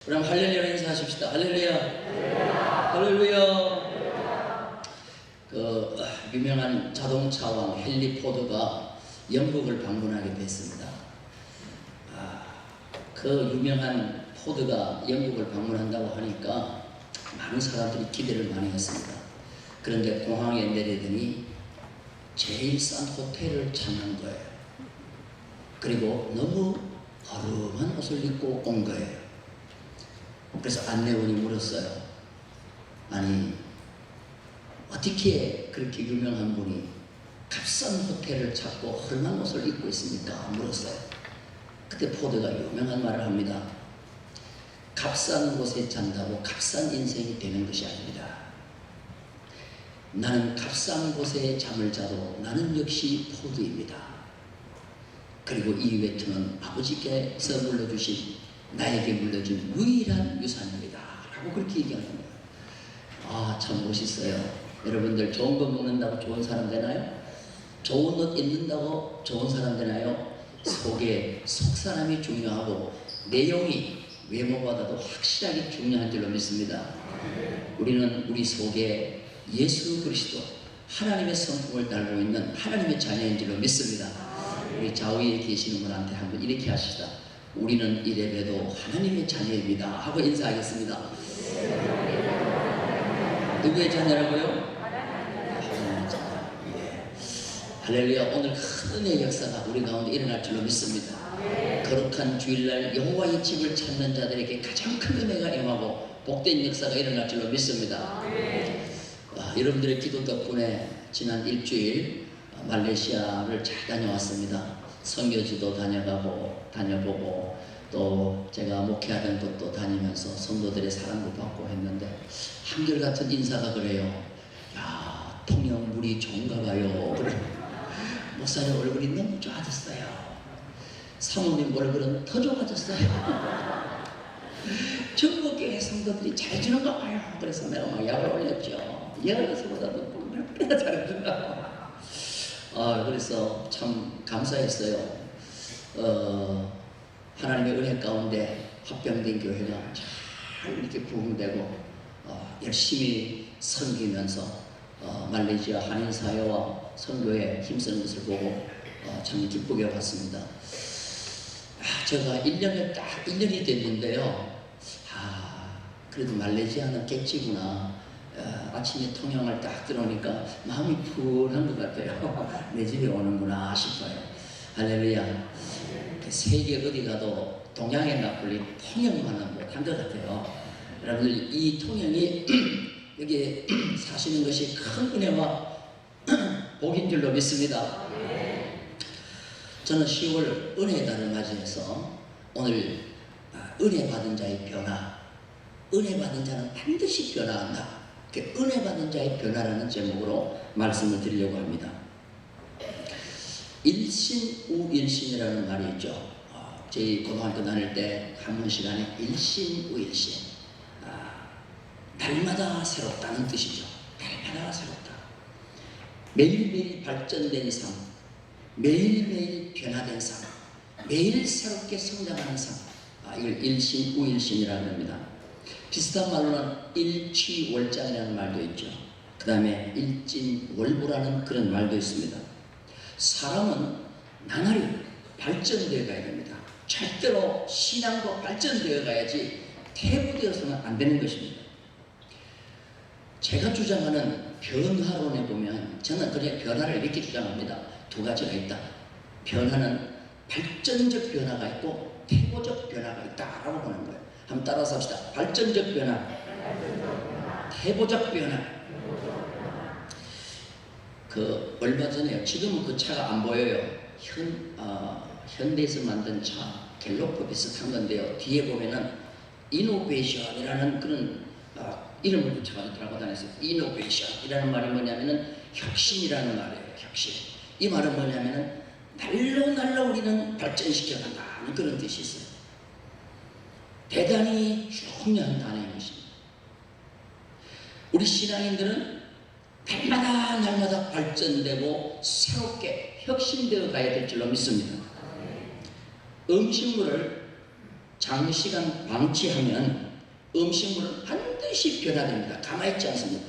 그럼 할렐루야 인사하십시다. 할렐루야. 할렐루야. 그 유명한 자동차왕 헨리 포드가 영국을 방문하게 됐습니다. 그 유명한 포드가 영국을 방문한다고 하니까 많은 사람들이 기대를 많이 했습니다. 그런데 공항에 내리더니 제일 싼 호텔을 찾는 거예요. 그리고 너무 허름한 옷을 입고 온 거예요. 그래서 안내원이 물었어요. 아니, 어떻게 그렇게 유명한 분이 값싼 호텔을 찾고 허름한 옷을 입고 있습니까? 물었어요. 그때 포드가 유명한 말을 합니다. 값싼 곳에 잔다고 값싼 인생이 되는 것이 아닙니다. 나는 값싼 곳에 잠을 자도 나는 역시 포드입니다. 그리고 이 외투는 아버지께서 물려주신 나에게 물려준 유일한 유산입니다. 라고 그렇게 얘기하는 거예요. 참 멋있어요. 여러분들 좋은 거 먹는다고 좋은 사람 되나요? 좋은 옷 입는다고 좋은 사람 되나요? 속 사람이 중요하고 내용이 외모보다도 확실하게 중요한 줄로 믿습니다. 우리는 우리 속에 예수 그리스도 하나님의 성품을 달고 있는 하나님의 자녀인 줄로 믿습니다. 우리 좌우에 계시는 분한테 한번 이렇게 하시다. 우리는 이래봬도 하나님의 자녀입니다 하고 인사하겠습니다. 누구의 자녀라고요? 하나님의 자녀. 예. 할렐루야. 오늘 큰 은혜의 역사가 우리 가운데 일어날 줄로 믿습니다. 거룩한 주일날 여호와의 집을 찾는 자들에게 가장 큰 은혜가 임하고 복된 역사가 일어날 줄로 믿습니다. 여러분들의 기도 덕분에 지난 일주일 말레이시아를 잘 다녀왔습니다. 선교지도 다녀보고 또 제가 목회하던 곳도 다니면서 성도들의 사랑도 받고 했는데 한결같은 인사가 그래요. 야, 통영 물이 좋은가 봐요. 그래. 목사님 얼굴이 너무 좋아졌어요. 사모님 얼굴은 더 좋아졌어요. 전국교회 성도들이 잘 주는가 봐요. 그래서 내가 막 약을 올렸죠. 여기서보다도 몇 배나 잘해준다. 그래서 참 감사했어요. 하나님의 은혜 가운데 합병된 교회가 잘 이렇게 부흥되고 열심히 섬기면서 말레이시아 한인사회와 선교에 힘쓰는 것을 보고 참 기쁘게 봤습니다. 제가 1년에 딱 1년이 됐는데요. 그래도 말레이시아는 객지구나. 아침에 통영을 딱 들어오니까 마음이 푸른한 것 같아요. 내 집에 오는구나 싶어요. 할렐루야. 세계 어디 가도 동양의 나폴리 통영만은 못한 것 같아요. 여러분들 이 통영이 여기 사시는 것이 큰 은혜와 복인 줄로 믿습니다. 저는 10월 은혜의 달을 맞이해서 오늘 은혜 받은 자의 변화, 은혜 받은 자는 반드시 변화한다. 은혜 받은 자의 변화라는 제목으로 말씀을 드리려고 합니다. 일신우일신이라는 말이 있죠. 저희 고등학교 다닐 때 한문 시간에 일신우일신, 날마다 새롭다는 뜻이죠. 날마다 새롭다. 매일매일 발전된 삶, 매일매일 변화된 삶, 매일 새롭게 성장하는 삶, 이걸 일신우일신이라고 합니다. 비슷한 말로는 일취월장이라는 말도 있죠. 그 다음에 일진월보라는 그런 말도 있습니다. 사람은 나날이 발전되어 가야 됩니다. 절대로 신앙도 발전되어 가야지 퇴보되어서는 안 되는 것입니다. 제가 주장하는 변화론에 보면 저는 그냥 변화를 이렇게 주장합니다. 두 가지가 있다. 변화는 발전적 변화가 있고 퇴보적 변화가 있다라고 보는 거예요. 한번 따라서 합시다. 발전적 변화, 퇴보적 변화. 얼마 전에요. 지금은 그 차가 안 보여요. 현대에서 만든 차, 갤로프 비슷한 건데요. 뒤에 보면은 이노베이션이라는 그런 이름을 붙여가지고 들고 다녔어요. 이노베이션이라는 말이 뭐냐면은 혁신이라는 말이에요. 혁신. 이 말은 뭐냐면은 날로 우리는 발전시켜 간다는 그런 뜻이 있어요. 대단히 중요한 단어인 것입니다. 우리 신앙인들은 날마다 발전되고 새롭게 혁신되어 가야 될 줄로 믿습니다. 음식물을 장시간 방치하면 음식물은 반드시 변화됩니다. 가만히 있지 않습니다.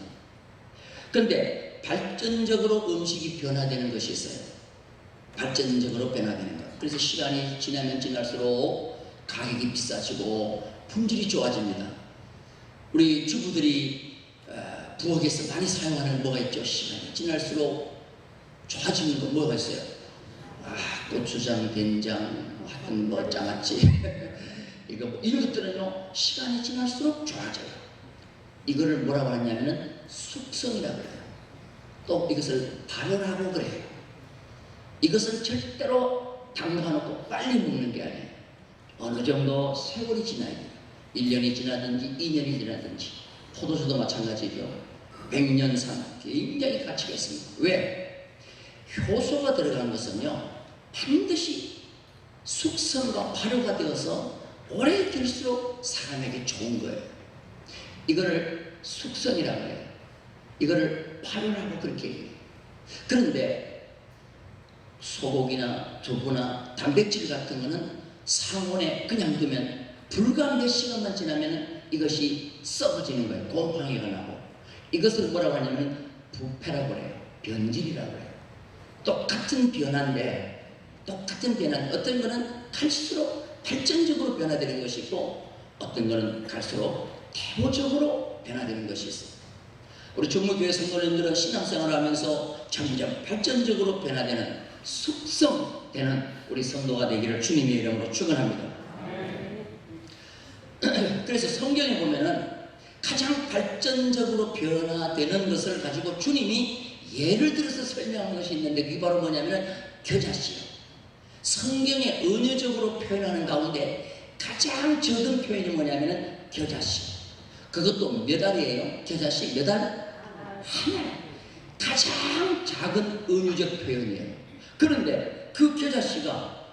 그런데 발전적으로 음식이 변화되는 것이 있어요. 발전적으로 변화되는 것. 그래서 시간이 지나면 지날수록 가격이 비싸지고 품질이 좋아집니다. 우리 주부들이 부엌에서 많이 사용하는 뭐가 있죠? 시간이 지날수록 좋아지는 거 뭐가 있어요? 고추장, 된장, 하여튼 뭐 장아찌 이런 것들은요 시간이 지날수록 좋아져요. 이거를 뭐라고 하냐면은 숙성이라고 그래요. 또 이것을 발효라고 그래요. 이것은 절대로 담가놓고 빨리 먹는 게 아니에요. 어느 정도 세월이 지나야 돼요. 1년이 지나든지 2년이 지나든지. 포도주도 마찬가지죠. 100년산 굉장히 가치가 있습니다. 왜? 효소가 들어간 것은요 반드시 숙성과 발효가 되어서 오래 될수록 사람에게 좋은 거예요. 이거를 숙성이라고 해요. 이거를 발효라고 그렇게 해요. 그런데 소고기나 두부나 단백질 같은 거는 상온에 그냥 두면 불과 몇 시간만 지나면 이것이 썩어지는 거예요. 곰팡이가 나고. 이것을 뭐라고 하냐면 부패라고 그래요. 변질이라고 해요. 똑같은 변화인데 어떤 거는 갈수록 발전적으로 변화되는 것이 있고 어떤 거는 갈수록 태호적으로 변화되는 것이 있어요. 우리 종무교회 성도님들은 신앙생활을 하면서 점점 발전적으로 변화되는 숙성되는 우리 성도가 되기를 주님의 이름으로 축원합니다. 그래서 성경에 보면은 가장 발전적으로 변화되는 것을 가지고 주님이 예를 들어서 설명한 것이 있는데 그게 바로 뭐냐면 겨자씨요. 성경에 은유적으로 표현하는 가운데 가장 적은 표현이 뭐냐면 겨자씨. 그것도 몇 알이에요? 겨자씨 몇 알? 하나. 가장 작은 은유적 표현이에요. 그런데 그 겨자씨가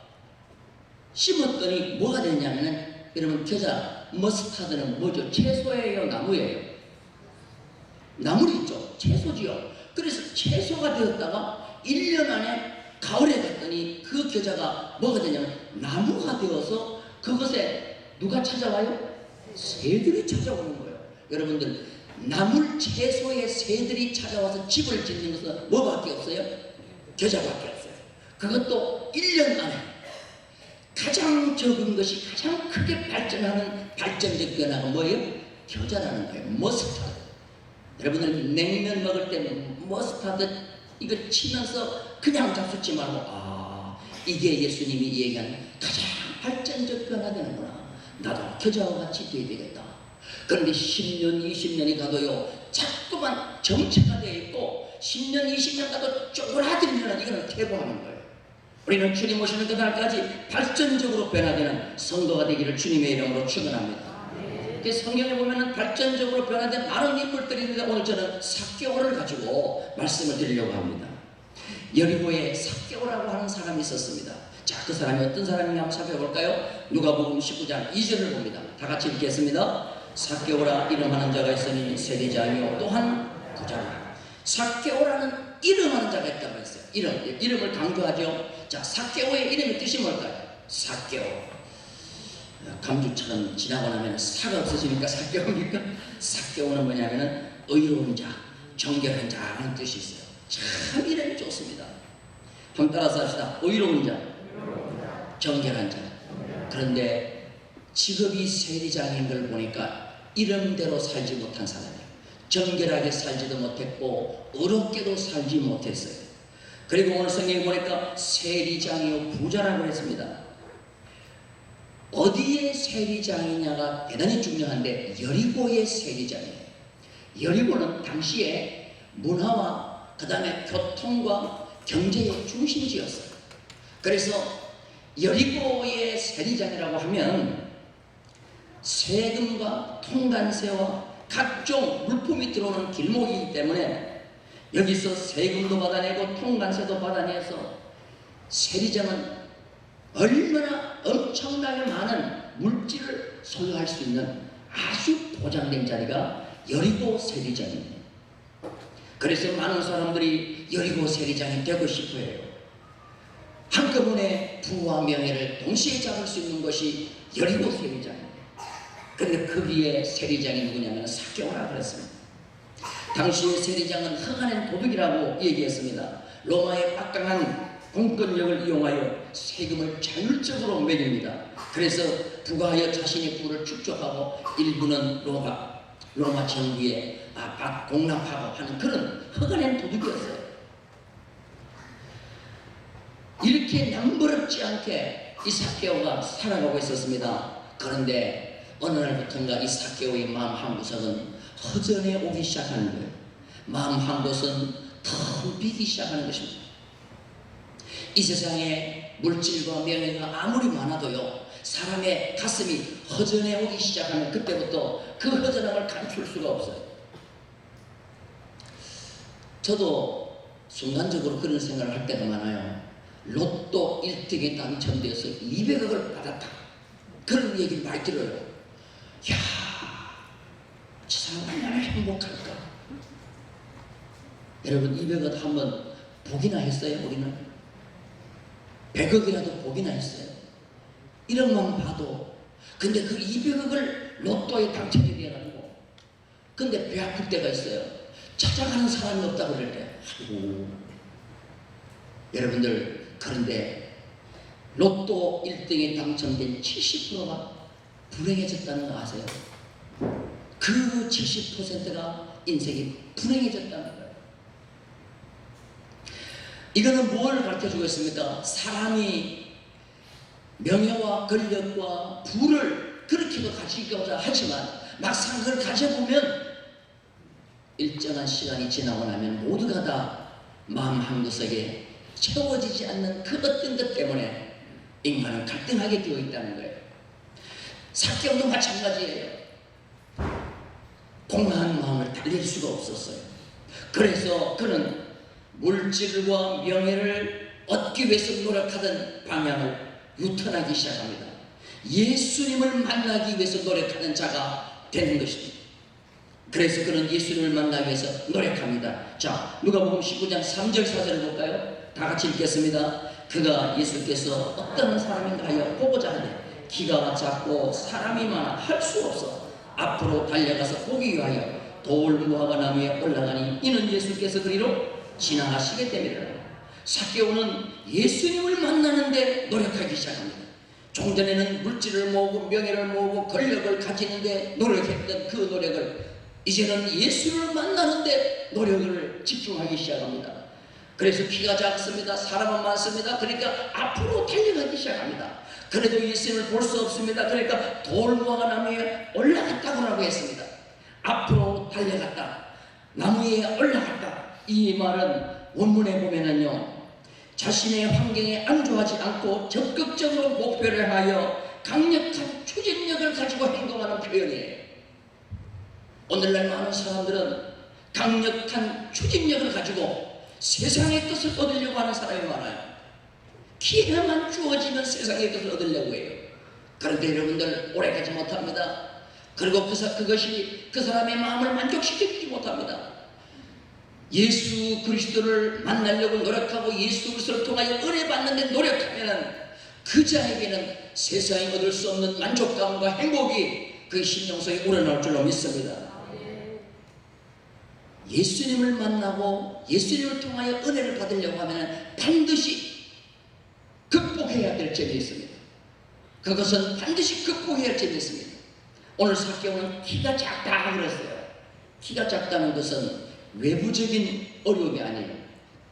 심었더니 뭐가 됐냐면 여러분 겨자 머스타드는 뭐죠? 채소예요? 나무예요? 나물이 있죠? 채소지요. 그래서 채소가 되었다가 1년 안에 가을에 갔더니 그 겨자가 뭐가 되냐면 나무가 되어서 그것에 누가 찾아와요? 새들이 찾아오는 거예요. 여러분들 나물 채소에 새들이 찾아와서 집을 짓는 것은 뭐밖에 없어요? 겨자밖에 없어요. 그것도 1년 안에 가장 적은 것이 가장 크게 발전하는 발전적 변화가 뭐예요? 겨자라는 거예요. 머스타드. 여러분들 냉면 먹을 때 머스타드 이거 치면서 그냥 잡수지 말고 이게 예수님이 얘기하는 가장 발전적 변화되는구나. 나도 겨자와 같이 돼야 되겠다. 그런데 10년, 20년이 가도요 자꾸만 정체가 되어 있고 10년, 20년 가도 쪼그라들면 이거는 퇴보하는 거예요. 우리는 주님 오시는 그날까지 발전적으로 변화되는 성도가 되기를 주님의 이름으로 축원합니다. 성경에 보면 발전적으로 변화된 많은 인물들이 있는데 오늘 저는 삭개오를 가지고 말씀을 드리려고 합니다. 여리고에 삭개오라고 하는 사람이 있었습니다. 자, 그 사람이 어떤 사람인가 한번 살펴볼까요? 누가복음 19장 2절을 봅니다. 다 같이 읽겠습니다. 삭개오라 이름하는 자가 있으니 세리자이요 또한 부자라. 삭개오라는 이름하는 자가 있다고 했어요. 이름을 강조하죠. 자, 삭개오의 이름의 뜻이 뭘까요? 삭개오. 감주처럼 지나고 나면 사가 없어지니까 삭개오니까 삭개오는 뭐냐면은 의로운 자, 정결한 자라는 뜻이 있어요. 참 이름이 좋습니다. 한번 따라서 합시다. 의로운 자, 정결한 자. 그런데 직업이 세리장인 걸 보니까 이름대로 살지 못한 사람이에요. 정결하게 살지도 못했고 의롭게도 살지 못했어요. 그리고 오늘 성경에 보니까 세리장이요 부자라고 했습니다. 어디에 세리장이냐가 대단히 중요한데 여리고의 세리장이에요. 여리고는 당시에 문화와 그 다음에 교통과 경제의 중심지였어요. 그래서 여리고의 세리장이라고 하면 세금과 통관세와 각종 물품이 들어오는 길목이기 때문에 여기서 세금도 받아내고 통관세도 받아내서 세리장은 얼마나 엄청나게 많은 물질을 소유할 수 있는 아주 보장된 자리가 여리고 세리장입니다. 그래서 많은 사람들이 여리고 세리장이 되고 싶어 해요. 한꺼번에 부와 명예를 동시에 잡을 수 있는 것이 여리고 세리장입니다. 근데 거기에 세리장이 누구냐면 삭개오라 그랬습니다. 당시의 세리장은 흥하는 도둑이라고 얘기했습니다. 로마의 막강한 공권력을 이용하여 세금을 자율적으로 매깁니다. 그래서 부가하여 자신의 부를 축적하고 일부는 로마 정부에 공납하고 하는 그런 흥하는 도둑이었어요. 이렇게 남부럽지 않게 이 삭개오가 살아가고 있었습니다. 그런데 어느 날부터인가 이 삭개오의 마음 한 구석은 허전해 오기 시작하는 거예요. 마음 한 곳은 텅비기 시작하는 것입니다. 이 세상에 물질과 명예가 아무리 많아도요, 사람의 가슴이 허전해 오기 시작하면 그때부터 그 허전함을 감출 수가 없어요. 저도 순간적으로 그런 생각을 할 때가 많아요. 로또 1등에 당첨되어서 200억을 받았다, 그런 얘기를 많이 들어요. 야, 저 사람 얼마나 행복할까. 여러분, 200억 한번 보기나 했어요? 우리는 100억이라도 보기나 했어요. 1억만 봐도. 근데 그 200억을 로또에 당첨이 돼가지고, 근데 배 아플 때가 있어요. 찾아가는 사람이 없다고 그럴 때. 여러분들, 그런데 로또 1등에 당첨된 70%가 불행해졌다는 거 아세요? 그 70%가 인생이 불행해졌다는 거예요. 이거는 뭘 가르쳐주고 있습니까? 사람이 명예와 권력과 부를 그렇게도 가지고자 하지만 막상 그걸 가져보면 일정한 시간이 지나고 나면 모두가 다 마음 한구석에 채워지지 않는 그 어떤 것 때문에 인간은 갈등하게 되어 있다는 거예요. 삭개오도 마찬가지예요. 공허한 마음을 달랠 수가 없었어요. 그래서 그는 물질과 명예를 얻기 위해서 노력하던 방향을 유턴하기 시작합니다. 예수님을 만나기 위해서 노력하는 자가 되는 것입니다. 그래서 그는 예수님을 만나기 위해서 노력합니다. 자, 누가복음 19장 3절 4절을 볼까요? 다 같이 읽겠습니다. 그가 예수께서 어떤 사람인가 하여 보고자 하되 키가 작고 사람이 많아 할 수 없어 앞으로 달려가서 보기 위하여 돌 무화과 나무에 올라가니 이는 예수께서 그리로 지나가시게 됩니다. 삭개오는 예수님을 만나는데 노력하기 시작합니다. 종전에는 물질을 모으고 명예를 모으고 권력을 가지는데 노력했던 그 노력을 이제는 예수를 만나는데 노력을 집중하기 시작합니다. 그래서 키가 작습니다. 사람은 많습니다. 그러니까 앞으로 달려가기 시작합니다. 그래도 예수님을 볼 수 없습니다. 그러니까 돌무화과 나무에 올라갔다고 했습니다. 앞으로 달려갔다, 나무에 올라갔다. 이 말은 원문에 보면은요, 자신의 환경에 안주하지 않고 적극적으로 목표를 하여 강력한 추진력을 가지고 행동하는 표현이에요. 오늘날 많은 사람들은 강력한 추진력을 가지고 세상의 것을 얻으려고 하는 사람이 많아요. 기회만 주어지면 세상의 것을 얻으려고 해요. 그런데 여러분들 오래가지 못합니다. 그리고 그것이 그 사람의 마음을 만족시키지 못합니다. 예수 그리스도를 만나려고 노력하고 예수 그리스도를 통하여 은혜 받는데 노력하면 그 자에게는 세상에 얻을 수 없는 만족감과 행복이 그 심령속에 우러나올 줄로 믿습니다. 예수님을 만나고 예수님을 통하여 은혜를 받으려고 하면 반드시 극복해야 될 점이 있습니다. 그것은 반드시 극복해야 할 점이 있습니다. 오늘 삭개오는 키가 작다 그랬어요. 키가 작다는 것은 외부적인 어려움이 아니에요.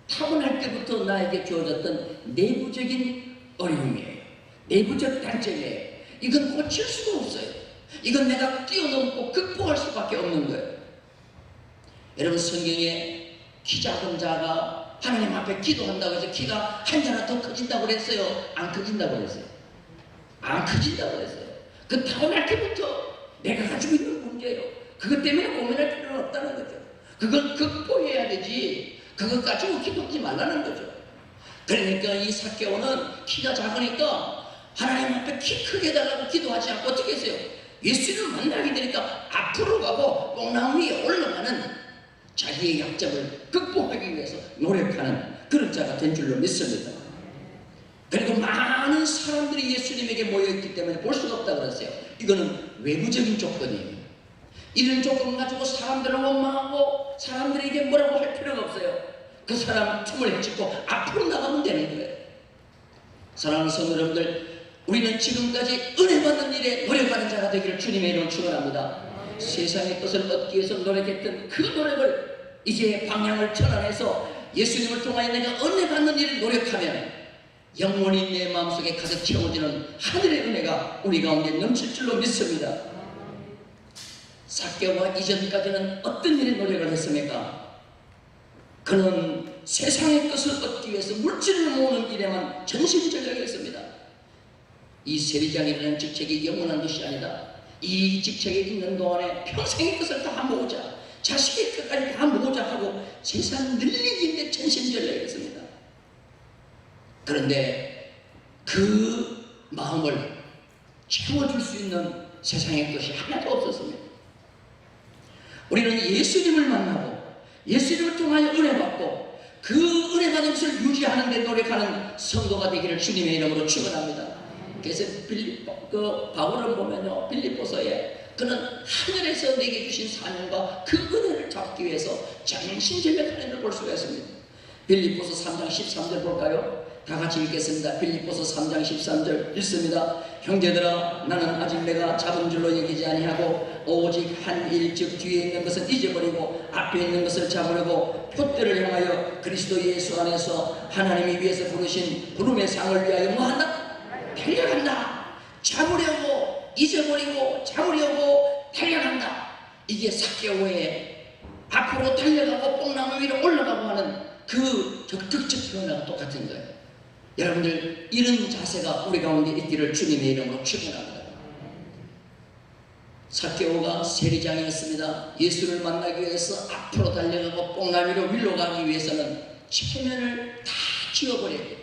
타고날 때부터 나에게 주어졌던 내부적인 어려움이에요. 내부적 단점이에요. 이건 고칠 수가 없어요. 이건 내가 뛰어넘고 극복할 수밖에 없는 거예요. 여러분, 성경에 키 작은 자가 하나님 앞에 기도한다고 해서 키가 한 자나 더 커진다고 그랬어요? 안 커진다고 그랬어요? 안 커진다고 그랬어요. 그 타고날 때부터 내가 가지고 있는 문제예요. 그것 때문에 고민할 필요는 없다는 거죠. 그걸 극복해야 되지, 그것 가지고 기도하지 말라는 거죠. 그러니까 이 삭개오는 키가 작으니까 하나님 앞에 키 크게 달라고 기도하지 않고 어떻게 했어요? 예수를 만나게 되니까 앞으로 가고 뽕나무 위에 올라가는 자기의 약점을 극복하기 위해서 노력하는 그런 자가 된 줄로 믿습니다. 그리고 많은 사람들이 예수님에게 모여있기 때문에 볼 수가 없다고 그랬어요. 이거는 외부적인 조건이에요. 이런 조건 가지고 사람들을 원망하고 사람들에게 뭐라고 할 필요가 없어요. 그 사람 틈을 헤치고 앞으로 나가면 되는 거예요. 사랑하는 성도 여러분들, 우리는 지금까지 은혜 받는 일에 노력하는 자가 되기를 주님의 이름으로 축원합니다. 세상의 것을 얻기 위해서 노력했던 그 노력을 이제 방향을 전환해서 예수님을 통하여 내가 은혜 받는 일을 노력하면 영원히 내 마음속에 가득 채워지는 하늘의 은혜가 우리 가운데 넘칠 줄로 믿습니다. 삭개오가 이전까지는 어떤 일에 노력을 했습니까? 그는 세상의 것을 얻기 위해서 물질을 모으는 일에만 전심전력했습니다. 이 세리장이라는 직책이 영원한 것이 아니다. 이 직책에 있는 동안에 평생의 것을 다 모으자, 자식의 것까지 다 모으자 하고 세상 늘리기인데 전심전력했습니다. 그런데 그 마음을 채워줄 수 있는 세상의 것이 하나도 없었습니다. 우리는 예수님을 만나고 예수님을 통하여 은혜 받고 그 은혜 받은 것을 유지하는 데 노력하는 성도가 되기를 주님의 이름으로 축원합니다. 그래서 바울을 보면요, 빌립보서에 그는 하늘에서 내게 주신 사명과 그 은혜를 잡기 위해서 전심전력하는 걸 볼 수가 있습니다. 빌립보서 3장 13절 볼까요? 다 같이 읽겠습니다. 빌립보서 3장 13절 읽습니다. 형제들아, 나는 아직 내가 잡은 줄로 여기지 아니하고 오직 한 일, 즉 뒤에 있는 것을 잊어버리고 앞에 있는 것을 잡으려고 표대를 향하여 그리스도 예수 안에서 하나님이 위해서 부르신 부름의 상을 위하여 뭐한다? 달려간다. 잡으려고 잊어버리고 잡으려고 달려간다. 이게 삭개오의 앞으로 달려가고 뽕나무 위로 올라가고 하는 그 적극적 표현하고 똑같은 거예요. 여러분들, 이런 자세가 우리 가운데 있기를 주님의 이름으로 축원합니다. 삭개오가 세리장이었습니다. 예수를 만나기 위해서 앞으로 달려가고 뽕나무로 위로 가기 위해서는 체면을 다 지워버려야 돼요.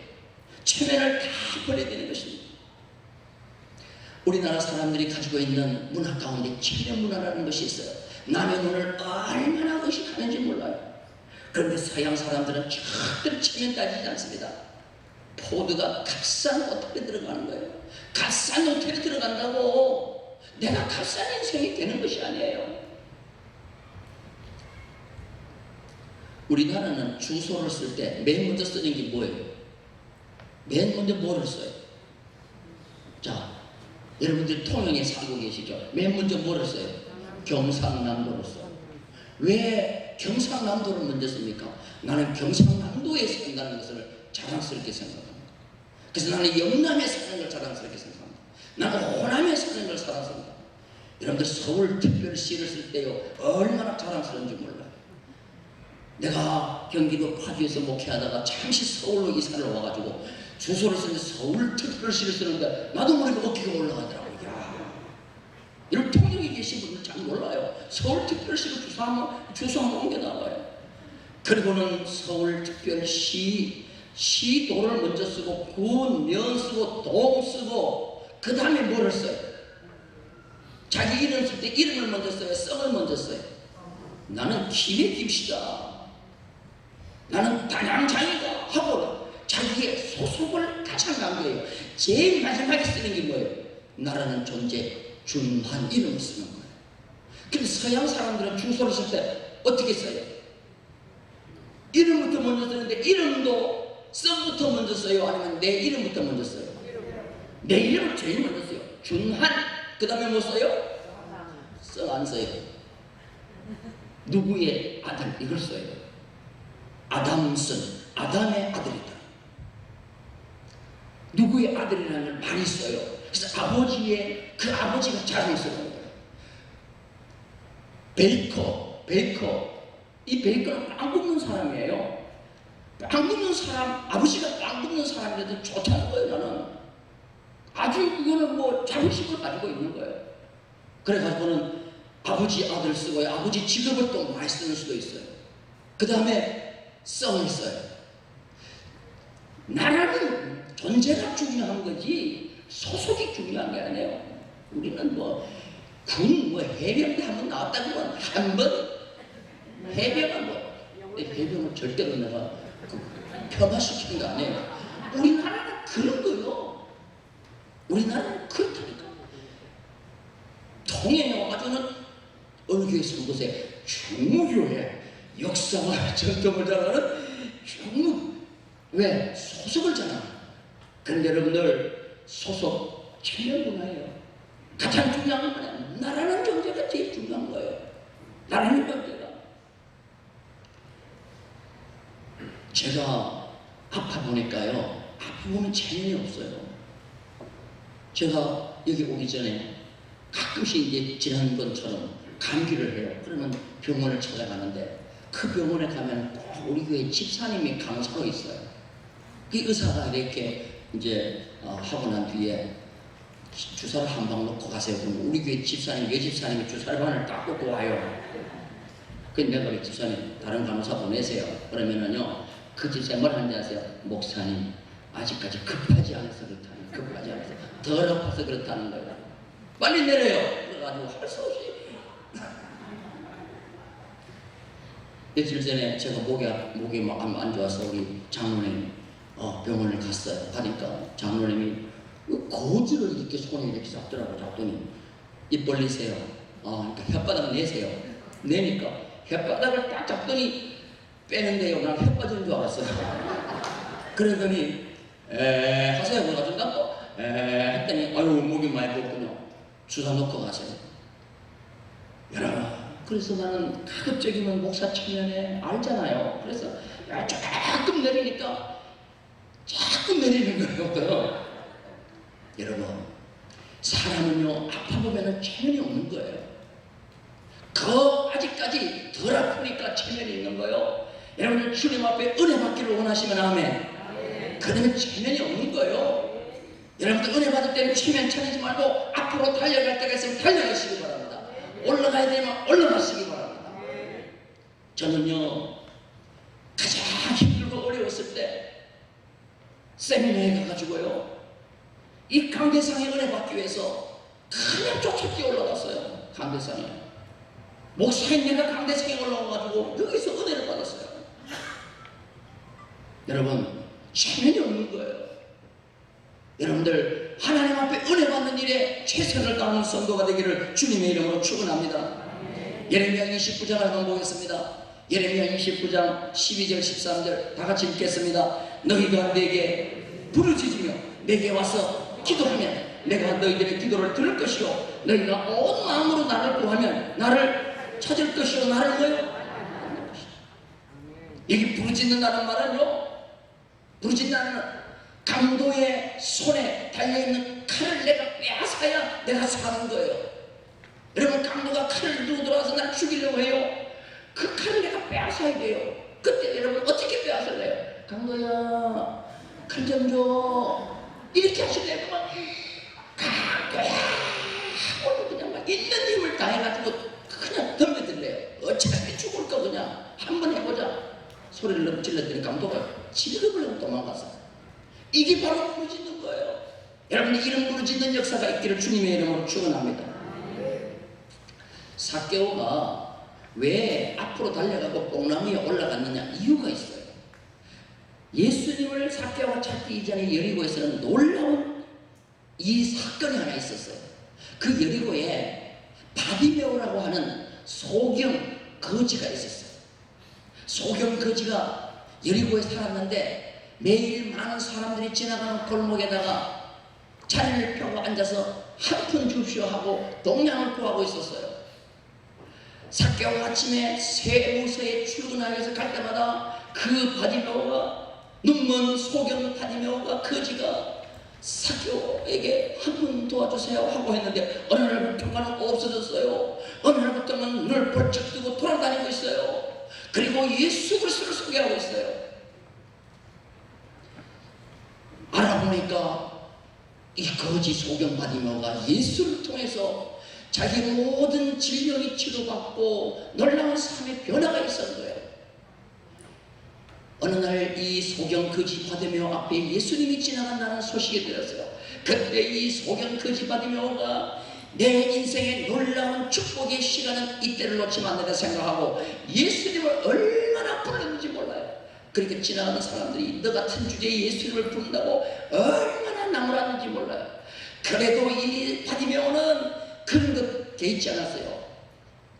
체면을 다 버려야 되는 것입니다. 우리나라 사람들이 가지고 있는 문화 가운데 체면 문화라는 것이 있어요. 남의 눈을 얼마나 의식하는지 몰라요. 그런데 서양 사람들은 절대로 체면 따지지 않습니다. 포드가 값싼 호텔에 들어가는 거예요. 값싼 호텔에 들어간다고 내가 값싼 인생이 되는 것이 아니에요. 우리나라는 주소를 쓸 때 맨 먼저 쓰는 게 뭐예요? 맨 먼저 뭐를 써요? 자, 여러분들 통영에 살고 계시죠? 맨 먼저 뭐를 써요? 경상남도를 써요. 왜 경상남도를 먼저 씁니까? 나는 경상남도에 산다는 것을 자랑스럽게 생각합니다. 그래서 나는 영남에 사는 걸 자랑스럽게 생각합니다. 나는 호남에 사는 걸 자랑스럽습니다. 여러분들 서울특별시를 쓸 때요, 얼마나 자랑스러운지 몰라요. 내가 경기도 파주에서 목회하다가 잠시 서울로 이사를 와가지고 주소를 쓰는데 서울특별시를 쓰는데 나도 모르게 어깨가 올라가더라고요. 이런 통영에 계신 분들 잘 몰라요. 서울특별시로 주소 한번 옮겨 나와요. 그리고는 서울특별시 시도를 먼저 쓰고 군, 면 쓰고 동 쓰고 그 다음에 뭐를 써요? 자기 이름 쓸 때 이름을 먼저 써요? 성을 먼저 써요? 나는 김해 김씨다, 나는 단양장이다 하고 자기의 소속을 가장 간 거예요. 제일 마지막에 쓰는 게 뭐예요? 나라는 존재, 준한 이름을 쓰는 거예요. 근데 서양 사람들은 주소를 쓸 때 어떻게 써요? 이름부터 먼저 쓰는데 이름도 성부터 먼저 써요? 아니면 내 이름부터 먼저 써요? 내 이름을 제일 먼저 써요. 준한. 그 다음에 뭐 써요? 성 안 써요. 누구의 아들, 이걸 써요. 아담슨, 아담의 아들이다. 누구의 아들이라는 걸 많이 써요. 그래서 아버지의, 그 아버지가 자랑스러운 거예요. 베이커. 이 베이커는 빵 굽는 사람이에요. 빵 굽는 사람, 아버지가 빵 굽는 사람이라도 좋다는 거예요. 나는 아주 그거는 뭐 자부심을 가지고 있는 거예요. 그래가지고는 아버지 아들 쓰고요, 아버지 직업을 또 많이 쓰는 수도 있어요. 그 다음에 성을 써요. 나라는 존재가 중요한 거지 소속이 중요한 게 아니에요. 우리는 뭐 군, 해병대 한번 나왔다고 하면 한 번 해병은 해병은 절대로 내가 폄하시키는 거 아니에요. 우리나라는 그런 거요. 우리나라는 그렇다니까. 통영에 와가지고는 어느 교회 선교사에 중무교회 역사와 전통을 잘하는 중무 왜? 소속을 잘하는. 그런데 여러분들 소속 체면문화예요. 가장 중요한 건 뭐냐? 나라는 경제가 제일 중요한 거예요. 나라는 경제가. 제가 아파 보니까요. 아파 보면 체면이 없어요. 제가 여기 오기 전에 가끔씩 이제 지난번처럼 감기를 해요. 그러면 병원을 찾아가는데 그 병원에 가면 꼭 우리 교회 집사님이 강사로 있어요. 그 의사가 이렇게 이제 하고 난 뒤에 주사를 한 방 놓고 가세요. 그럼 우리 교회 집사님, 여집사님이 주사를 반을 딱 놓고 와요. 그래서 내가 그래, 집사님 다른 간호사 보내세요. 그러면은요, 그 집사님 뭘 하는지 아세요? 목사님 아직까지 급하지 않아서 그렇다는, 급하지 않아서 덜 아파서 그렇다는 거예요. 빨리 내려요. 그래가지고 할 수 없이. 며칠 전에 제가 목이 안 좋아서 우리 장로님 병원을 갔어요. 가니까 장로님이 거지를 이렇게 손에 이렇게 잡더라고. 잡더니 입 벌리세요. 그러니까 혓바닥 내세요. 내니까 혓바닥을 딱 잡더니 빼는데요. 난 혓 빠지는 줄 알았어요. 그러더니 하세요. 그래가지고 나도 했더니 아유 목이 많이 붓군요. 주사 놓고 가세요. 여러분, 그래서 나는 가급적이면 목사 청년에 알잖아요. 그래서 조금 내리니까 자꾸 내리는 거예요. 여러분, 사람은요 아파 보면은 체면이 없는 거예요. 아직까지 덜 아프니까 체면이 있는 거예요. 여러분들 주님 앞에 은혜 받기를 원하시면 아멘. 그러면 체면이 없는 거예요. 여러분들 은혜 받을 때는 체면 차리지 말고 앞으로 달려갈 때가 있으면 달려가시기 바랍니다. 올라가야 되면 올라가시기 바랍니다. 저는요 가장 힘들고 어려웠을 때 세미나에 가가지고요 이 강대상에 은혜 받기 위해서 그냥 쫓아 뛰어 올라갔어요. 강대상에 목사인 내가 강대상에 올라가가지고 여기서 은혜를 받았어요. 여러분, 체면이 없는 거예요. 여러분들 하나님 앞에 은혜 받는 일에 최선을 다하는 성도가 되기를 주님의 이름으로 축원합니다. 예레미야 29장 한번 보겠습니다. 예레미야 29장 12절 13절 다 같이 읽겠습니다. 너희가 내게 부르짖으며 내게 와서 기도하면 내가 너희들의 기도를 들을 것이요 너희가 온 마음으로 나를 구하면 나를 찾을 것이요 나를 뭐요? 여기 부르짖는다는 말은요, 부르짖는다는 강도의 손에 달려있는 칼을 내가 빼앗아야 내가 사는 거예요. 여러분, 강도가 칼을 들고 들어와서 날 죽이려고 해요. 그 칼을 내가 빼앗아야 돼요. 그때 여러분 어떻게 빼앗을래요? 강도야 칼 좀 줘 이렇게 하실래요? 강도야 하고 그냥 막 있는 힘을 다해가지고 그냥 덤벼들래요. 어차피 죽을 거 그냥 한번 해보자 소리를 너무 질렀더니 강도가 지르려고 도망갔어. 이게 바로 부르짖는 거예요. 여러분들 이런 부르짖는 역사가 있기를 주님의 이름으로 축원합니다. 삭개오가 왜 앞으로 달려가고 뽕나무 위에 올라갔느냐 이유가 있어요. 예수님을 삭개오가 찾기 이전에 여리고에서는 놀라운 이 사건이 하나 있었어요. 그 여리고에 바디메오라고 하는 소경 거지가 있었어요. 소경 거지가 여리고에 살았는데 매일 많은 사람들이 지나가는 골목에다가 자리를 펴고 앉아서 한 푼 줍시오 하고 동냥을 구하고 있었어요. 삭개오가 아침에 세무서에 출근하기 위해서 갈 때마다 그 바디메오가 눈먼 소경 바디메오가 거지가 삭개오에게 한 푼 도와주세요 하고 했는데 어느 날부터는 없어졌어요. 어느 날부터는 눈을 벌쩍 뜨고 돌아다니고 있어요. 그리고 예수 그리스도를 소개하고 있어요. 알아보니까 이 거지 소경 바디메오가 예수를 통해서 자기 모든 질병이 치료받고 놀라운 삶의 변화가 있었던 거예요. 어느 날 이 소경 거지 바디메오 앞에 예수님이 지나간다는 소식이 들었어요. 그때 이 소경 거지 바디메오가 내 인생의 놀라운 축복의 시간은 이때를 놓치면 안 된다 생각하고 예수님을 얼마나 불렀는지 몰라요. 그러니까 지나가는 사람들이 너 같은 주제에 예수님을 부른다고 얼마나 나무랐는지 몰라요. 그래도 이 바디메오는 그런 것 개의치 않았어요.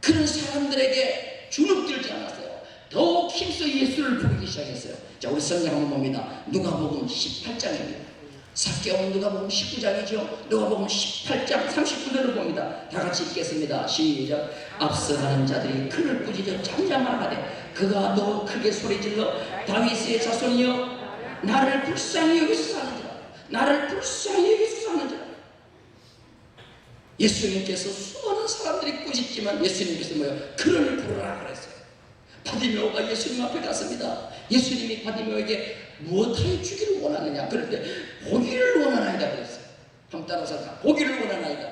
그런 사람들에게 주눅들지 않았어요. 더욱 힘써 예수를 부르기 시작했어요. 자, 우리 성경 한번 봅니다. 누가복음 18장입니다. 삭개오는 누가복음 19장이죠. 누가복음 18장 39절을 봅니다. 다 같이 읽겠습니다. 시작. 앞서가는 자들이 그를 꾸짖어 잠잠하되 그가 더 크게 소리질러 다윗의 자손이여 나를 불쌍히 여기서 사는지라, 나를 불쌍히 여기서 사는지라. 예수님께서 수많은 사람들이 꾸짖지만 예수님께서 뭐예요? 그를 부르라 그랬어요. 바디메오가 예수님 앞에 갔습니다. 예수님이 바디메오에게 무엇하여 주기를 원하느냐? 그런데 보기를 원하나이다 그랬어요. 한번 따라서 보기를 원하나이다.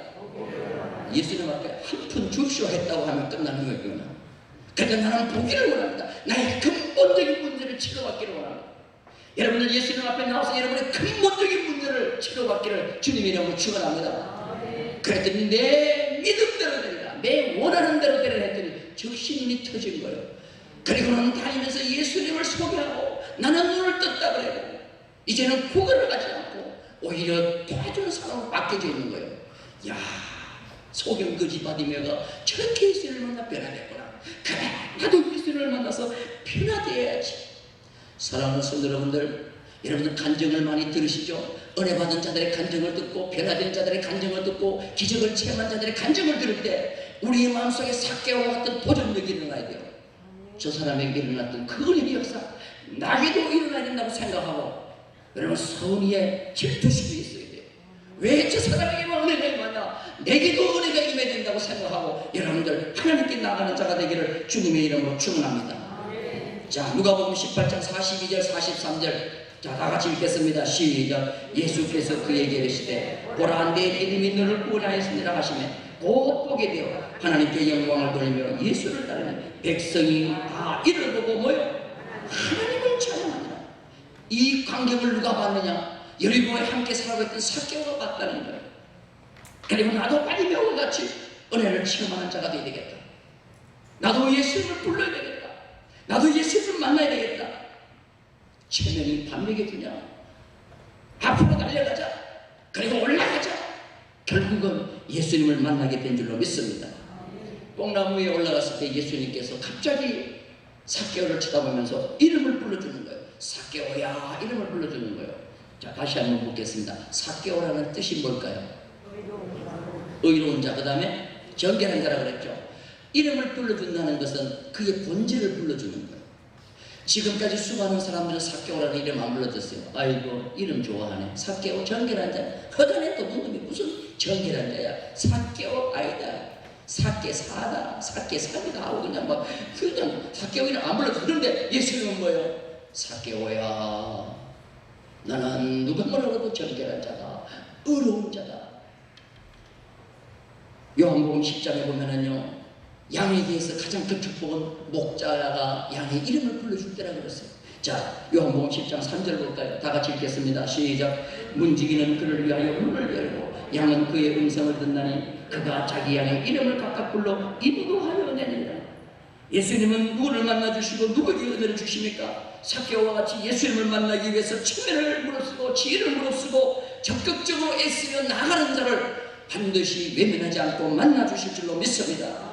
예수님 앞에 한 푼 줍쇼 했다고 하면 끝나는 거였구나. 그러니까 나는 보기를 원합니다. 나의 근본적인 문제를 치료받기를 원합니다. 여러분들 예수님 앞에 나와서 여러분의 근본적인 문제를 치료받기를 주님의 이름으로 축원합니다. 그랬더니 내 믿음대로 되리라, 내 원하는 대로 되리라 했더니 적신이 터진 거예요. 그리고는 다니면서 예수님을 소개하고 나는 눈을 떴다 그래요. 이제는 구걸을 가지 않고 오히려 도와주는 사람으로 바뀌어져 있는 거예요. 야, 소경거지 바디메오가 저렇게 예수님을 만나 변화됐구나. 그래, 나도 예수님을 만나서 변화되어야지. 사랑하는 성도 여러분들, 여러분들 간증을 많이 들으시죠? 은혜 받은 자들의 간증을 듣고 변화된 자들의 간증을 듣고 기적을 체험한 자들의 간증을 들을 때 우리의 마음속에 삭개와 같은 도전력이 일어나야 돼요. 저 사람에게 일어났던 그 은혜의 역사 나에게도 일어나야 된다고 생각하고 여러분 서운히에 질투심이 있어야 돼요. 왜 저 사람에게만 은혜가 임하냐? 내게도 은혜가 임해야 된다고 생각하고 여러분들 하나님께 나가는 자가 되기를 주님의 이름으로 축원합니다. 자, 누가복음 18장 42절 43절 자, 다 같이 읽겠습니다. 시작. 예수께서 그에게 이르시되 보라 내 믿음이 너를 구원하였느니라 하시매 곧 보게 되어 하나님께 영광을 돌리며 예수를 따르는 백성이 다 이를 보고 뭐요? 하나님을 찬양하니라. 이 광경을 누가 봤느냐? 여리고에 함께 살아가고 있던 삭개오가 봤다는 거예요. 그리고 나도 바디메오와 같이 은혜를 체험하는 자가 되어야 되겠다. 나도 예수님을 불러야 되겠다. 나도 예수님을 만나야 되겠다. 체면이 반백이 되냐? 앞으로 달려가자. 그리고 올라가자. 결국은 예수님을 만나게 된 줄로 믿습니다. 뽕나무 위에 올라갔을 때 예수님께서 갑자기 삭개오를 쳐다보면서 이름을 불러주는 거예요. 삭개오야, 이름을 불러주는 거예요. 자, 다시 한번 묻겠습니다. 삭개오라는 뜻이 뭘까요? 의로운 자. 그 다음에 정결한 자라 그랬죠. 이름을 불러준다는 것은 그의 본질을 불러주는 거예요. 지금까지 수많은 사람들은 삭개오라는 이름 안 불러줬어요. 아이고, 이름 좋아하네. 삭개오, 정결한 자. 허간에 또 놈이 무슨 정결한 자야. 삭개오 아니다. 삭개사다. 삭개사기다 하고 그냥 삭개오 이름 안 불러줘. 그런데 예수님은 뭐예요? 삭개오야, 나는 누가 뭐라고도 정결한 자다. 의로운 자다. 요한복음 10장에 보면은요, 양에 대해서 가장 큰 축복은 목자가 양의 이름을 불러줄 때라 그랬어요. 자, 요한복음 10장 3절 볼까요? 다 같이 읽겠습니다. 시작. 문지기는 그를 위하여 문을 열고 양은 그의 음성을 듣나니 그가 자기 양의 이름을 각각 불러 인도하여 내니라. 예수님은 누구를 만나주시고 누구에게 은혜를 주십니까? 삭개오와 같이 예수님을 만나기 위해서 체면을 무릅쓰고 지혜를 무릅쓰고 적극적으로 애쓰며 나가는 자를 반드시 외면하지 않고 만나주실 줄로 믿습니다.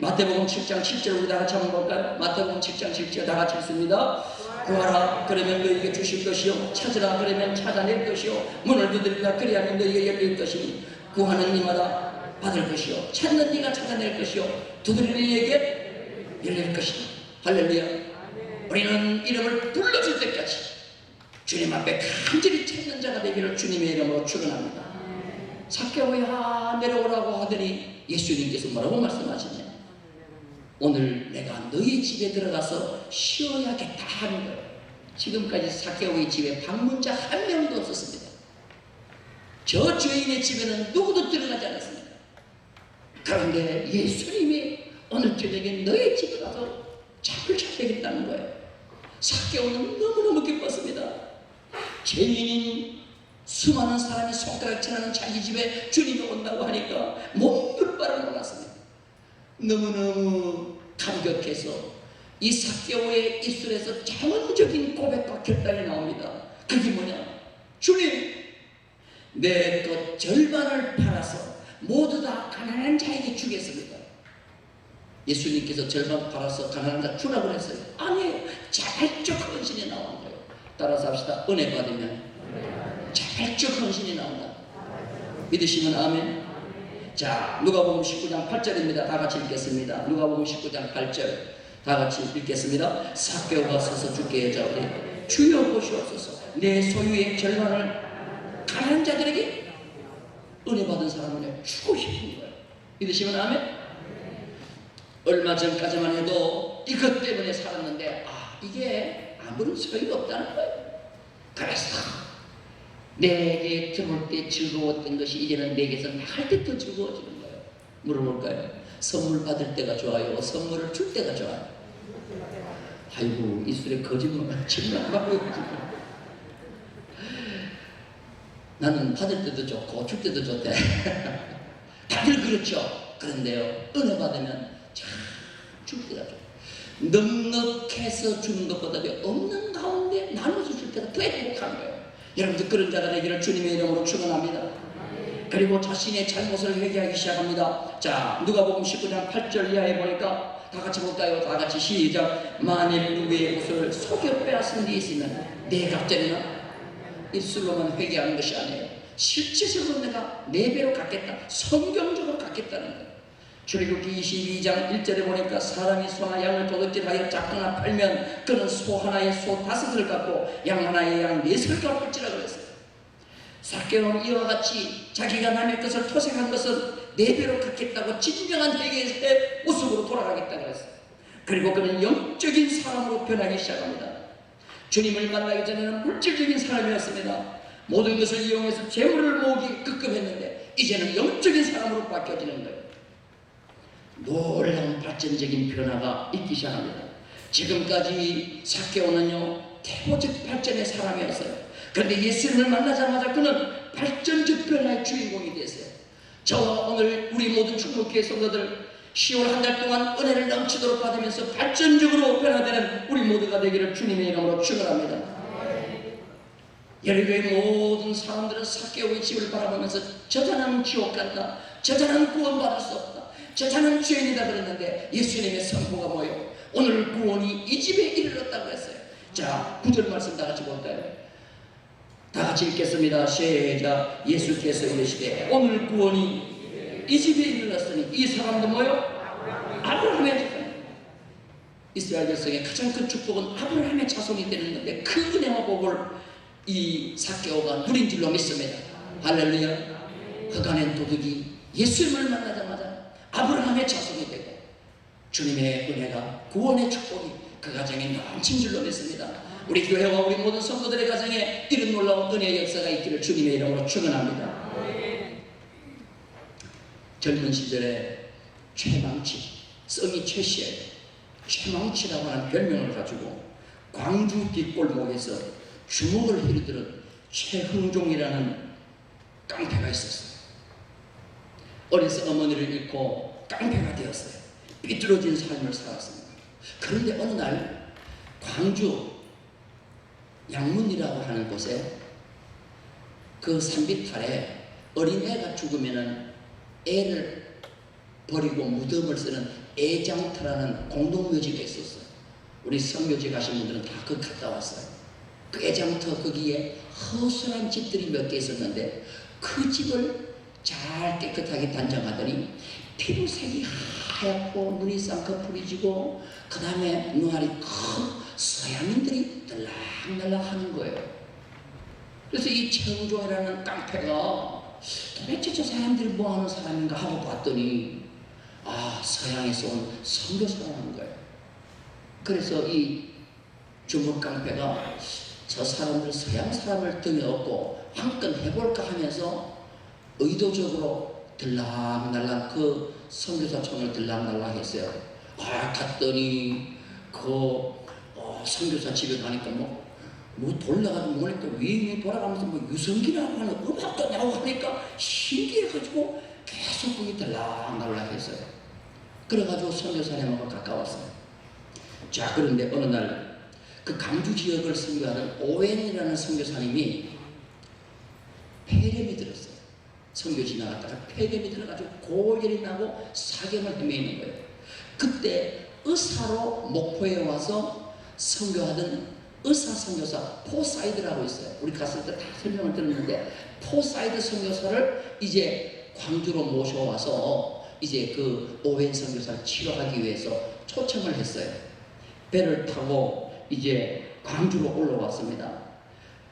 마태복음 7장 7절 우리 다 같이 한번 볼까요? 마태복음 7장 7절 다 같이 읽습니다. 구하라 그러면 너희에게 주실 것이요, 찾으라 그러면 찾아낼 것이요, 문을 두드리라 그리하면 너희에게 열릴 것이니 구하는 이마다 받을 것이요, 찾는 이가 찾아낼 것이요, 두드리는 이에게 열릴 것이니. 할렐루야. 우리는 이름을 불러줄 때까지 주님 앞에 간절히 찾는 자가 되기를 주님의 이름으로 축원합니다. 삭개오야 내려오라고 하더니 예수님께서 뭐라고 말씀하시냐? 오늘 내가 너희 집에 들어가서 쉬어야겠다 하는 거예요. 지금까지 삭개오의 집에 방문자 한 명도 없었습니다. 저 죄인의 집에는 누구도 들어가지 않았습니다. 그런데 예수님이 오늘 저녁에 너희 집에 가서 잠을 자야겠다는 거예요. 삭개오는 너무너무 기뻤습니다. 죄인인 수많은 사람이 손가락질하는 자기 집에 주님이 온다고 하니까 몸둘 바를 몰랐습니다. 너무너무 감격해서 이 삭개오의 입술에서 자원적인 고백과 결단이 나옵니다. 그게 뭐냐? 주님, 내 것 절반을 팔아서 모두 다 가난한 자에게 주겠습니다. 예수님께서 절반 팔아서 가난한 자 주라고 그랬어요? 아니에요. 자발적 헌신이 나온 거예요. 따라서 합시다. 은혜 받으면 자발적 헌신이 나온다. 믿으시면 아멘. 자, 누가복음 19장 8절입니다. 다 같이 읽겠습니다. 누가복음 19장 8절 다 같이 읽겠습니다. 삭개오가 서서 주께 여짜오되 주여 보시옵소서, 내 소유의 절반을 가난한 자들에게, 은혜 받은 사람은 주고 싶은 거예요. 믿으시면 아멘. 얼마 전까지만 해도 이것 때문에 살았는데 이게 아무런 소용이 없다는 거예요. 그래서 내게 들어올 때 즐거웠던 것이 이제는 내게서 나갈 때 더 즐거워지는 거예요. 물어볼까요? 선물 받을 때가 좋아요? 선물을 줄 때가 좋아요? 아이고, 입술에 거짓말 정말 하고 나는 받을 때도 좋고 줄 때도 좋대. 다들 그렇죠. 그런데요, 은혜 받으면 참 줄 때가 좋아요. 넉넉해서 주는 것보다 없는 가운데 나눠서 줄 때가 더 행복한 거예요. 여러분들 그런 자가 되기를 주님의 이름으로 축원합니다. 그리고 자신의 잘못을 회개하기 시작합니다. 자, 누가복음 19장 8절 이하에 보니까 다 같이 볼까요? 다 같이 시작. 만일 누구의 옷을 속여 빼앗은 데 있으면 내 갑절이나 입술로만 회개하는 것이 아니에요. 실제적으로 내가 4배로 갚겠다, 성경적으로 갚겠다는 거예요. 출애굽기 22장 1절에 보니까 사람이 소나 양을 도둑질하여 잡거나 팔면 그는 소 하나에 소 5을 갚고 양 하나에 양 4을 갚을지라 그랬어요. 삭개오는 이와 같이 자기가 남의 것을 토색한 것은 4배로 갚겠다고 진정한 회개의 모습으로 돌아가겠다 그랬어요. 그리고 그는 영적인 사람으로 변하기 시작합니다. 주님을 만나기 전에는 물질적인 사람이었습니다. 모든 것을 이용해서 재물을 모으기 급급했는데 이제는 영적인 사람으로 바뀌어지는 거예요. 놀라운 발전적인 변화가 있기 시작합니다. 지금까지 삭개오는요, 태고적 발전의 사람이었어요. 그런데 예수님을 만나자마자 그는 발전적 변화의 주인공이 됐어요. 저와 오늘 우리 모든 충북교회 성도들 10월 한 달 동안 은혜를 넘치도록 받으면서 발전적으로 변화되는 우리 모두가 되기를 주님의 이름으로 축원합니다. 여리고의 모든 사람들은 삭개오의 집을 바라보면서 저자는 지옥 간다, 저자는 구원받을 수 없다, 저자는 죄인이다 그랬는데 예수님의 선포가 뭐예요? 오늘 구원이 이 집에 이르렀다고 했어요. 자, 9절 말씀 다 같이 볼까요? 다 같이 읽겠습니다. 시작. 예수께서 이르시되 오늘 구원이 이 집에 이르렀으니 이 사람도 뭐요? 아브라함의 자손. 이스라엘 백성의 가장 큰 축복은 아브라함의 자손이 되는 건데 그 은혜와 복을 이 삭개오가 누린 줄로 믿습니다. 할렐루야. 흑안의 도둑이 예수님을 만나자마자 아브라함의 자손이 되고 주님의 은혜가, 구원의 축복이 그 가정에 넘친 줄로 믿습니다. 우리 교회와 우리 모든 성도들의 가정에 이런 놀라운 은혜의 역사가 있기를 주님의 이름으로 축원합니다. 젊은 시절에 최망치, 성이 최씨예요. 최망치라고 하는 별명을 가지고 광주 뒷골목에서 주먹을 휘두른 최흥종이라는 깡패가 있었어요. 어려서 어머니를 잃고 깡패가 되었어요. 삐뚤어진 삶을 살았습니다. 그런데 어느 날 광주 양문이라고 하는 곳에 그 산비탈에 어린애가 죽으면은 애를 버리고 무덤을 쓰는 애장터라는 공동묘지가 있었어요. 우리 성묘지 가신 분들은 다 그 갔다 왔어요. 그 애장터 거기에 허술한 집들이 몇 개 있었는데 그 집을 잘 깨끗하게 단정하더니 피부색이 하얗고 눈이 쌍꺼풀이 지고 그 다음에 눈알이 큰 서양인들이 들락날락 하는 거예요. 그래서 이 최흥종이라는 깡패가 도대체 저 사람들이 뭐하는 사람인가 하고 봤더니 서양에서 온 선교사라는 거예요. 그래서 이 주먹 깡패가 저 사람들 서양 사람을 등에 업고 한건 해볼까 하면서 의도적으로 들락날락 그 선교사촌을 들락날락 했어요. 갔더니 그 선교사 집에 가니까 뭐 돌려가지고 보니까 위에 돌아가면서 뭐 유성기라고 하는 음악도 나오고 하니까 신기해가지고 계속 거기 들락날락 했어요. 그래가지고 선교사님하고 가까웠어요. 자, 그런데 어느 날 그 강주 지역을 선교하는 오웬이라는 선교사님이 폐렴이 들었어요. 선교 지나갔다가 폐렴이 들어가지고 고열이 나고 사경을 헤매는 거예요. 그때 의사로 목포에 와서 선교하던 의사 선교사 포사이드라고 있어요. 우리 갔을 때 다 설명을 들었는데, 포사이드 선교사를 이제 광주로 모셔와서 이제 그 오웬 선교사를 치료하기 위해서 초청을 했어요. 배를 타고 이제 광주로 올라왔습니다.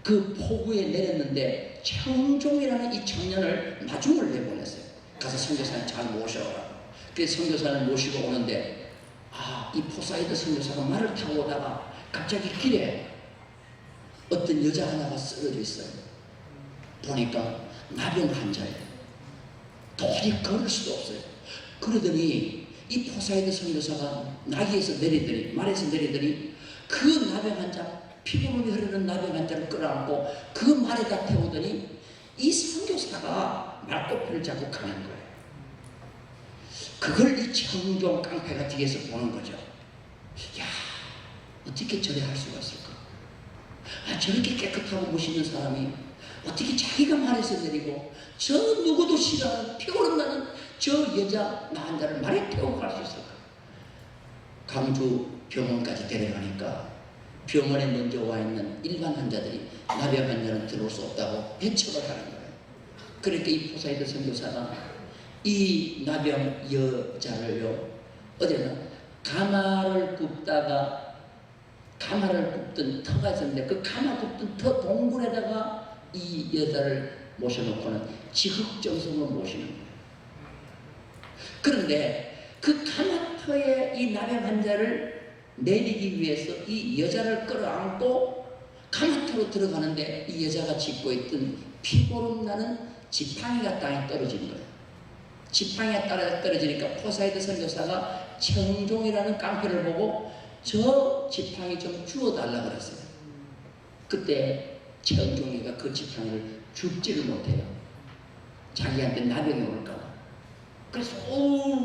그 포구에 내렸는데 청종이라는 이 청년을 마중을 내보냈어요. 가서 선교사님 잘 모셔라. 그래서 선교사를 모시고 오는데, 이 포사이드 선교사가 말을 타고 오다가 갑자기 길에 어떤 여자 하나가 쓰러져 있어요. 보니까 나병 환자예요. 도저히 걸을 수도 없어요. 그러더니 이 포사이드 선교사가 나귀에서 내리더니, 말에서 내리더니 그 나병 환자, 피부름이 흐르는 나병 환자를 끌어안고 그 말에다 태우더니 이 선교사가 말꼬피를 잡고 가는 거예요. 그걸 이 청종 깡패가 뒤에서 보는 거죠. 야, 어떻게 저래 할 수가 있을까? 저렇게 깨끗하고 멋있는 사람이 어떻게 자기가 말에서 내리고 저 누구도 싫어하는 피고름 나는 저 여자 나 환자를 말에 태우고 갈 수 있을까? 강주 병원까지 데려가니까 병원에 먼저 와 있는 일반 환자들이 나병 환자는 들어올 수 없다고 배척을 하는 거예요. 그러니까 이 포사이드 선교사가 이 나병 여자를요, 어디나 가마를 굽다가 가마를 굽던 터가 있었는데 그 가마 굽던 터 동굴에다가 이 여자를 모셔놓고는 지극정성으로 모시는 거예요. 그런데 그 가마터에 이 나병 환자를 내리기 위해서 이 여자를 끌어안고 가마터로 들어가는데 이 여자가 짚고 있던 피고름 나는 지팡이가 땅에 떨어지는 거예요. 지팡이가 떨어지니까 포사이드 선교사가 청종이라는 깡패를 보고 저 지팡이 좀 주워달라고 그랬어요. 그때 청종이가 그 지팡이를 줍지를 못해요. 자기한테 나병이 올까봐. 그래서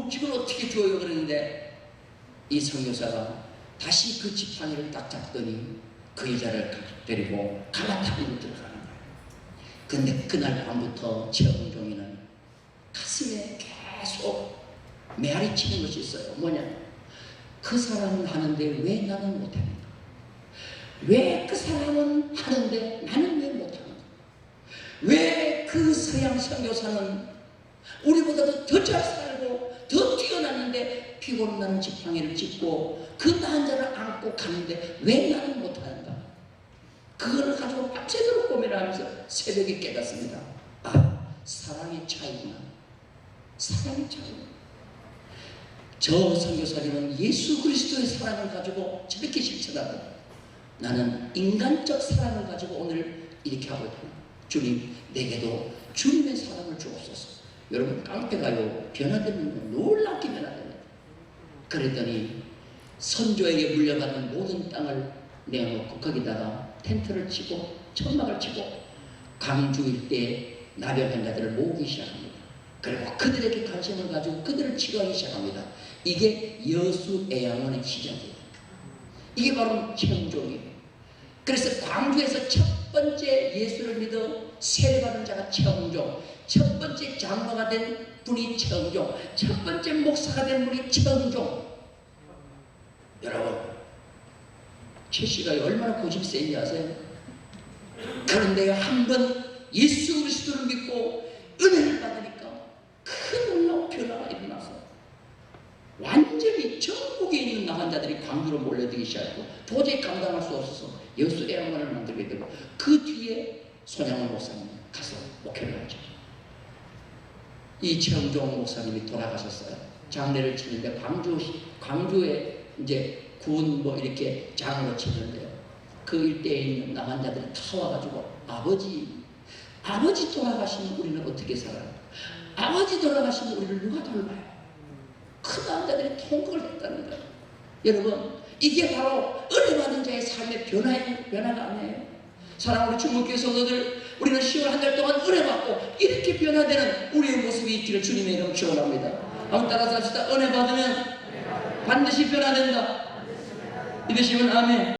지금 어떻게 줘요 그랬는데 이 선교사가 다시 그 지팡이를 딱 잡더니 그 여자를 데리고 가마탑으로 들어가는 거예요. 근데 그날 밤부터 청종이는 가슴에 계속 메아리 치는 것이 있어요. 뭐냐? 그 사람은 하는데 왜 나는 못하는가? 왜 그 사람은 하는데 나는 왜 못하는가? 왜 그 서양 선교사는 우리보다도 더 잘 살고 더 뛰어났는데 피고름 나는 지팡이를 짚고 그 난자를 안고 가는데 왜 나는 못하는가? 그거를 가지고 밤새도록 고민을 하면서 새벽에 깨닫습니다. 사랑의 차이구나. 사랑의 차이구나. 저 선교사님은 예수 그리스도의 사랑을 가지고 저렇게 실천하고 나는 인간적 사랑을 가지고 오늘 이렇게 하고 있구나. 주님, 내게도 주님의 사랑을 주옵소서. 여러분, 깡패가요 변화되면 놀랍게 변화됩니다. 그랬더니 선조에게 물려받는 모든 땅을 내어놓고 거기다가 텐트를 치고 천막을 치고 강주 일대에 나병 환자들을 모으기 시작합니다. 그리고 그들에게 관심을 가지고 그들을 치료하기 시작합니다. 이게 여수애양원의 시작이에요. 이게 바로 청종이에요. 그래서 광주에서 첫 번째 예수를 믿어 세례받은 자가 청종, 첫 번째 장로가 된 분이 청종, 첫 번째 목사가 된 분이 청종. 여러분, 최 씨가 얼마나 고집이 센지 아세요? 그런데 한번 예수 그리스도를 믿고 은혜를 받으니까 큰 놀라운 변화가 일어나서 완전히 전국에 있는 나환자들이 광주로 몰려들기 시작했고 도저히 감당할 수 없어서 여수애양원을 만들게 되고 그 뒤에 손양원 목사님 가서 목회를 하죠. 이 청종 목사님이 돌아가셨어요. 장례를 치는데 광주에 이제 군 뭐 이렇게 장으로 치는데요. 그 일대에 있는 나환자들이 다 와가지고 아버지 돌아가시면 우리는 어떻게 살아요? 아버지 돌아가시면 우리를 누가 돌봐요? 큰 남자들이 통곡을 했다는 거예요. 여러분, 이게 바로 은혜 받은 자의 삶의 변화가 아니에요. 사랑하는 중국교회 성도들, 우리는 10월 한 달 동안 은혜 받고 이렇게 변화되는 우리의 모습이 있기를 주님의 이름으로 축원합니다. 한번 따라서 합시다. 은혜 받으면 반드시 변화된다. 믿으시면 아멘.